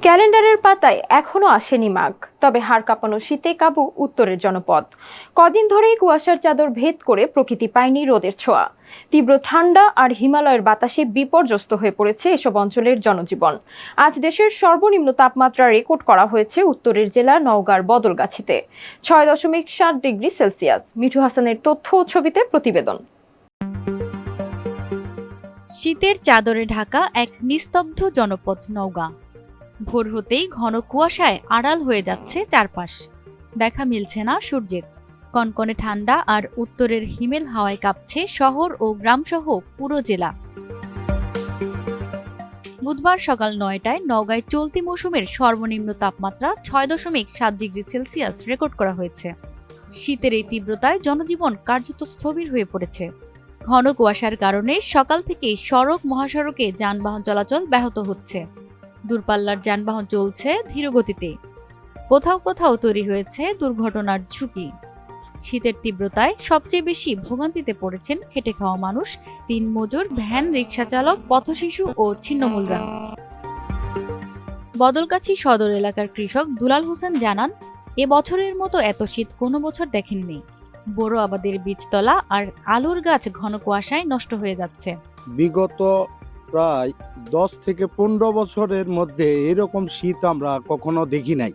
ক্যালেন্ডারের পাতায় এখনো আসেনি মাঘ, তবে হাড় কাঁপানো শীতে কাবু উত্তরের জনপদ। কদিন ধরেই কুয়াশার চাদর ভেদ করে প্রকৃতি পায়নি রোদের ছোঁয়া। তীব্র ঠান্ডা আর হিমালয়ের বাতাসে বিপর্যস্ত হয়ে পড়েছে এসব অঞ্চলের জনজীবন। আজ দেশের সর্বনিম্ন তাপমাত্রা রেকর্ড করা হয়েছে উত্তরের জেলা নওগাঁর বদলগাছিতে 6.7 ডিগ্রি সেলসিয়াস। মিঠু হাসানের তথ্য ও ছবিতে প্রতিবেদন। শীতের চাদরে ঢাকা এক নিস্তব্ধ জনপদ নওগাঁ। ভোর হতেই ঘন কুয়াশায় আড়াল হয়ে যাচ্ছে চারপাশ, দেখা মিলছে না সূর্যের। কনকনে ঠান্ডা আর উত্তরের হিমেল হাওয়ায় কাঁপছে শহর ও গ্রামসহ পুরো জেলা। বুধবার সকাল 9টায় নওগাঁয় চলতি মৌসুমের সর্বনিম্ন তাপমাত্রা 6.7 ডিগ্রি সেলসিয়াস রেকর্ড করা হয়েছে। শীতের এই তীব্রতায় জনজীবন কার্যত স্থবির হয়ে পড়েছে। ঘন কুয়াশার কারণে সকাল থেকেই সড়ক মহাসড়কে যানবাহন চলাচল ব্যাহত হচ্ছে। দূরপাল্লার যানবাহন চলছে ধীরগতিতে। কোথাও কোথাও তৈরি হয়েছে দুর্ঘটনার ঝুঁকি। শীতের তীব্রতায় সবচেয়ে বেশি ভোগান্তিতে পড়েছেন খেটে খাওয়া মানুষ, দিনমজুর, ভ্যান, রিকশা চালক, পথশিশু ও ছিন্নমূলরা। বদলগাছি সদর এলাকার কৃষক দুলাল হোসেন জানান, এ বছরের মতো এত শীত কোনো বছর দেখেননি। বড় আবাদের বীজতলা আর আলুর গাছ ঘন কুয়াশায় নষ্ট হয়ে যাচ্ছে। বিগত প্রায় 10 থেকে 15 বছরের মধ্যে এরকম শীত আমরা কখনো দেখি নাই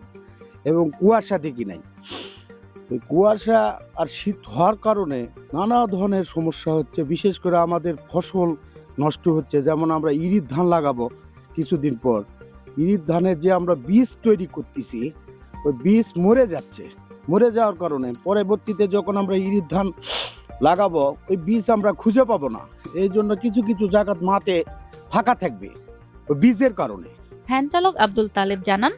এবং কুয়াশা দেখি নাই। কুয়াশা আর শীত হওয়ার কারণে নানা ধরনের সমস্যা হচ্ছে, বিশেষ করে আমাদের ফসল নষ্ট হচ্ছে। যেমন আমরা ইরির ধান লাগাবো কিছুদিন পর, ইরির ধানের যে আমরা বীজ তৈরি করতেছি ওই বীজ মরে যাচ্ছে। মরে যাওয়ার কারণে পরবর্তীতে যখন আমরা ইরির ধান লাগাবো ওই বীজ আমরা খুঁজে পাবো না। এই জন্য কিছু কিছু জায়গা মাঠে ফাঁকা থাকবে ওই বীজের কারণে। ভ্যান চালক আব্দুল তালেব জানান,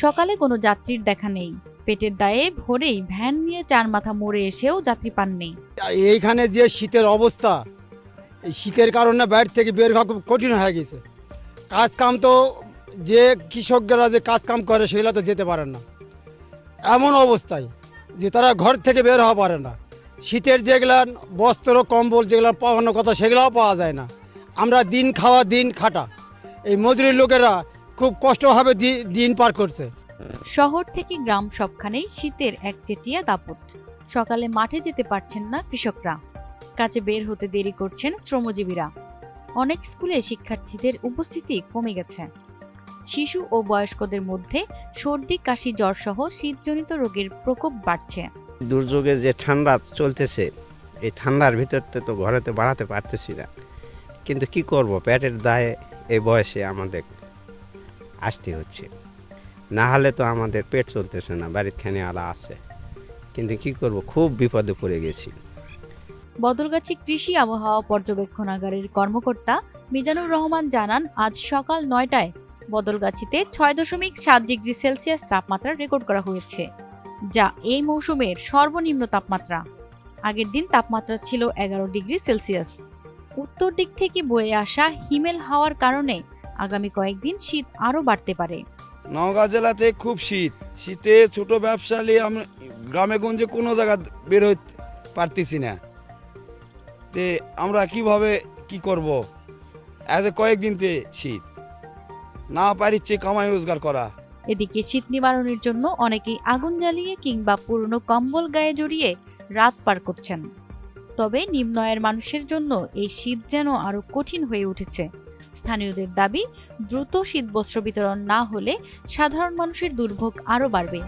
সকালে কোনো যাত্রীর দেখা নেই। পেটের দায়ে ভোরেই ভ্যান নিয়ে 4 মাথা মোড়ে এসেও যাত্রী পাননি। এইখানে যে শীতের অবস্থা, এই শীতের কারণে বাইরে থেকে বের হওয়া খুব কঠিন হয়ে গেছে। কাজ কাম তো যে কৃষকরা যে কাজ কাম করে সেগুলো তো যেতে পারে না। এমন অবস্থায় যে তারা ঘর থেকে বের হওয়া পারে না। শীতের যেগুলা বস্ত্র কম্বল যেগুলো পাওয়ানোর কথা সেগুলোও পাওয়া যায় না। আমরা দিন খাওয়া দিন খাটা এই মজুরি লোকেরা খুব কষ্টভাবে দিন পার করছে। শহর থেকে গ্রাম সবখানেই শীতের একচেটিয়া দাপট। সকালে মাঠে যেতে পারছেন না কৃষকরা, কাজে বের হতে দেরি করছেন শ্রমজীবীরা। অনেক স্কুলে শিক্ষার্থীদের উপস্থিতি কমে গেছে। শিশু ও বয়স্কদের মধ্যে সর্দি, কাশি, জ্বর সহ শীতজনিত রোগের প্রকোপ বাড়ছে। দুর্যোগে যে ঠান্ডা চলতেছে, এই ঠান্ডার ভিতরতে তো ঘরেতে বাড়াতে পারতেছি না, কিন্তু কি করব, পেটের দায়ে এই বয়সে আমাদের আসতে হচ্ছে। না হলে তো আমাদের পেট চলতেছে না, বাড়ির খানে আলা আছে, কিন্তু কি করব, খুব বিপদে পড়ে গেছি। বদলগাছি কৃষি আবহাওয়া পর্যবেক্ষণাগারের কর্মকর্তা মিজানুর রহমান জানান, আজ সকাল 9টায় বদলগাছিতে 6.7 ডিগ্রি সেলসিয়াস তাপমাত্রা রেকর্ড করা হয়েছে, যা এই মৌসুমের সর্বনিম্ন তাপমাত্রা। আগের দিন তাপমাত্রা ছিল 11 ডিগ্রি সেলসিয়াস। উত্তর দিক থেকে বয়ে আসা হিমেল হাওয়ার কারণে আগামী কয়েকদিন শীত আরও বাড়তে পারে। নওগাঁ জেলাতে খুব শীতে ছোট ব্যবসায়ী আমরা গ্রামে গঞ্জে কোনো জায়গা বের হইতে পারতেছি না। তে আমরা কিভাবে কি করব, এত কয়েকদিনতে শীত না পারিচ্ছে কামাই রোজগার করা। এদিকে শীত নিবারণের জন্য অনেকেই আগুন জ্বালিয়ে কিংবা পুরনো কম্বল গায়ে জড়িয়ে রাত পার করছেন। তবে নিম্ন আয়ের মানুষের জন্য এই শীত যেন আরো কঠিন হয়ে উঠেছে। স্থানীয়দের দাবি, দ্রুত শীত বস্ত্র বিতরণ না হলে সাধারণ মানুষের দুর্ভোগ আরো বাড়বে।